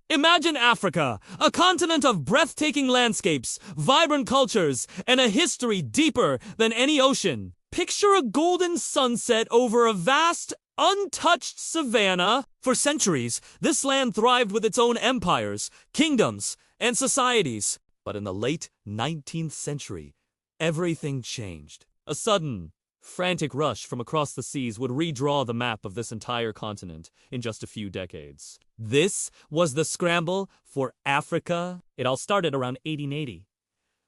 Imagine Africa, a continent of breathtaking landscapes, vibrant cultures, and a history deeper than any ocean. Picture a golden sunset over a vast, untouched savanna. For centuries, this land thrived with its own empires, kingdoms, and societies. But in the late 19th century, everything changed. A sudden, frantic rush from across the seas would redraw the map of this entire continent in just a few decades. This was the scramble for Africa. It all started around 1880.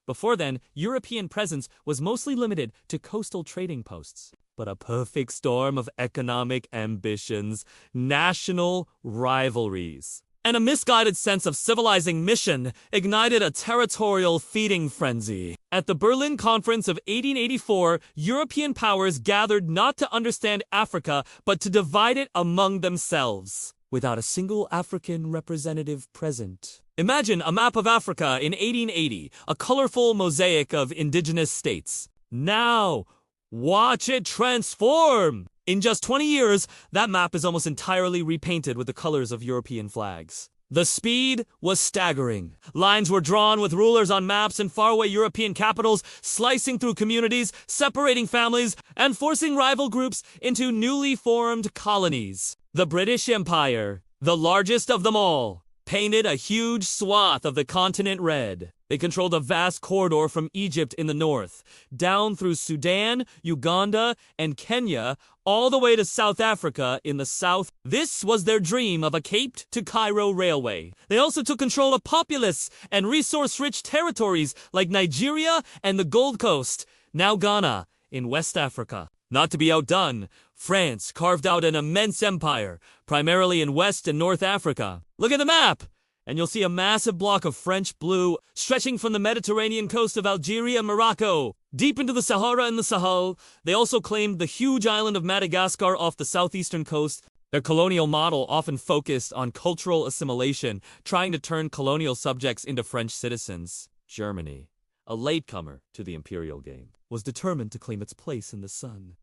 Before then, European presence was mostly limited to coastal trading posts. But a perfect storm of economic ambitions, national rivalries, and a misguided sense of civilizing mission ignited a territorial feeding frenzy. At the Berlin Conference of 1884, European powers gathered not to understand Africa, but to divide it among themselves, without a single African representative present. Imagine a map of Africa in 1880, a colorful mosaic of indigenous states. Now, watch it transform! In just 20 years, that map is almost entirely repainted with the colors of European flags. The speed was staggering. Lines were drawn with rulers on maps in faraway European capitals, slicing through communities, separating families, and forcing rival groups into newly formed colonies. The British Empire, the largest of them all, painted a huge swath of the continent red. They controlled a vast corridor from Egypt in the north, down through Sudan, Uganda, and Kenya, all the way to South Africa in the south. This was their dream of a Cape to Cairo railway. They also took control of populous and resource-rich territories like Nigeria and the Gold Coast, now Ghana, in West Africa. Not to be outdone, France carved out an immense empire, primarily in West and North Africa. Look at the map! And you'll see a massive block of French blue stretching from the Mediterranean coast of Algeria and Morocco deep into the Sahara and the Sahel. They also claimed the huge island of Madagascar off the southeastern coast. Their colonial model often focused on cultural assimilation, trying to turn colonial subjects into French citizens. Germany, a latecomer to the imperial game, was determined to claim its place in the sun.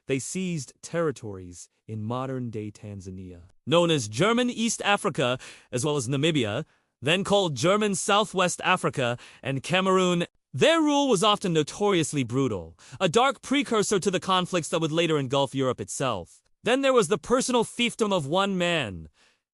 They seized territories in modern-day Tanzania, known as German East Africa, as well as Namibia, then called German Southwest Africa, and Cameroon. Their rule was often notoriously brutal, a dark precursor to the conflicts that would later engulf Europe itself. Then there was the personal fiefdom of one man,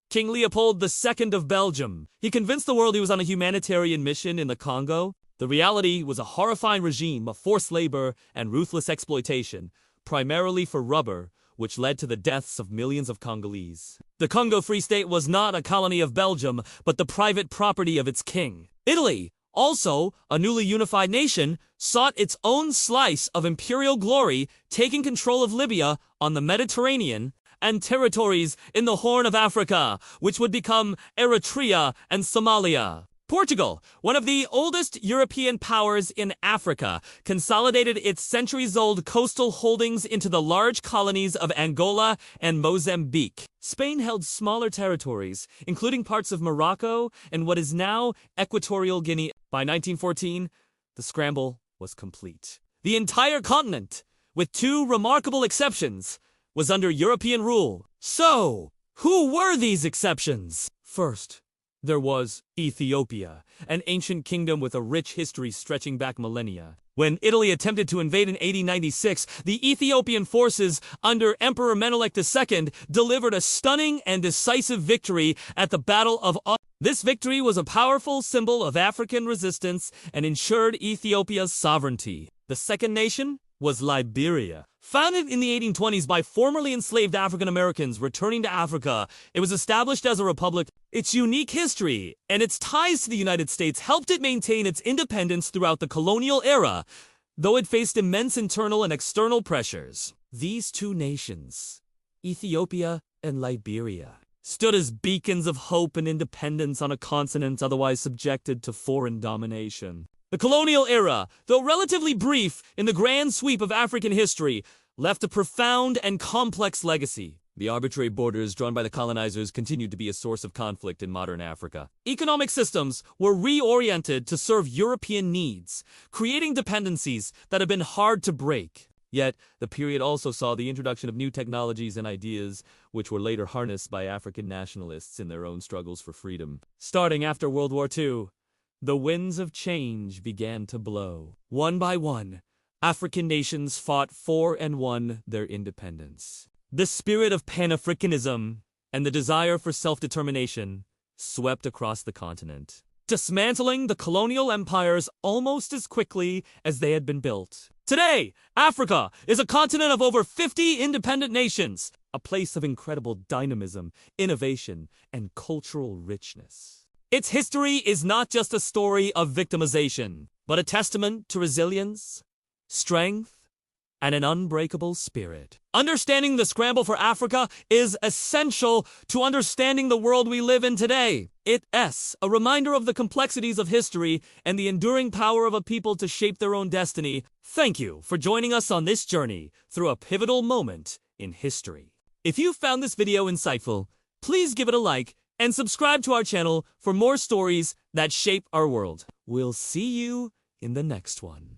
King Leopold II of Belgium. He convinced the world he was on a humanitarian mission in the Congo. The reality was a horrifying regime of forced labor and ruthless exploitation, primarily for rubber, which led to the deaths of millions of Congolese. The Congo Free State was not a colony of Belgium, but the private property of its king. Italy, also a newly unified nation, sought its own slice of imperial glory, taking control of Libya on the Mediterranean and territories in the Horn of Africa, which would become Eritrea and Somalia. Portugal, one of the oldest European powers in Africa, consolidated its centuries-old coastal holdings into the large colonies of Angola and Mozambique. Spain held smaller territories, including parts of Morocco and what is now Equatorial Guinea. By 1914, the scramble was complete. The entire continent, with two remarkable exceptions, was under European rule. So, who were these exceptions? First, there was Ethiopia, an ancient kingdom with a rich history stretching back millennia. When Italy attempted to invade in 1896, the Ethiopian forces under Emperor Menelik II delivered a stunning and decisive victory at the Battle of This victory was a powerful symbol of African resistance and ensured Ethiopia's sovereignty. The second nation was Liberia. Founded in the 1820s by formerly enslaved African Americans returning to Africa, it was established as a republic. Its unique history and its ties to the United States helped it maintain its independence throughout the colonial era, though it faced immense internal and external pressures. These two nations, Ethiopia and Liberia, stood as beacons of hope and independence on a continent otherwise subjected to foreign domination. The colonial era, though relatively brief in the grand sweep of African history, left a profound and complex legacy. The arbitrary borders drawn by the colonizers continued to be a source of conflict in modern Africa. Economic systems were reoriented to serve European needs, creating dependencies that have been hard to break. Yet, the period also saw the introduction of new technologies and ideas, which were later harnessed by African nationalists in their own struggles for freedom. Starting after World War II, the winds of change began to blow. One by one, African nations fought for and won their independence. The spirit of Pan-Africanism and the desire for self-determination swept across the continent, dismantling the colonial empires almost as quickly as they had been built. Today, Africa is a continent of over 50 independent nations, a place of incredible dynamism, innovation, and cultural richness. Its history is not just a story of victimization, but a testament to resilience, strength, and an unbreakable spirit. Understanding the scramble for Africa is essential to understanding the world we live in today. It's a reminder of the complexities of history and the enduring power of a people to shape their own destiny. Thank you for joining us on this journey through a pivotal moment in history. If you found this video insightful, please give it a like and subscribe to our channel for more stories that shape our world. We'll see you in the next one.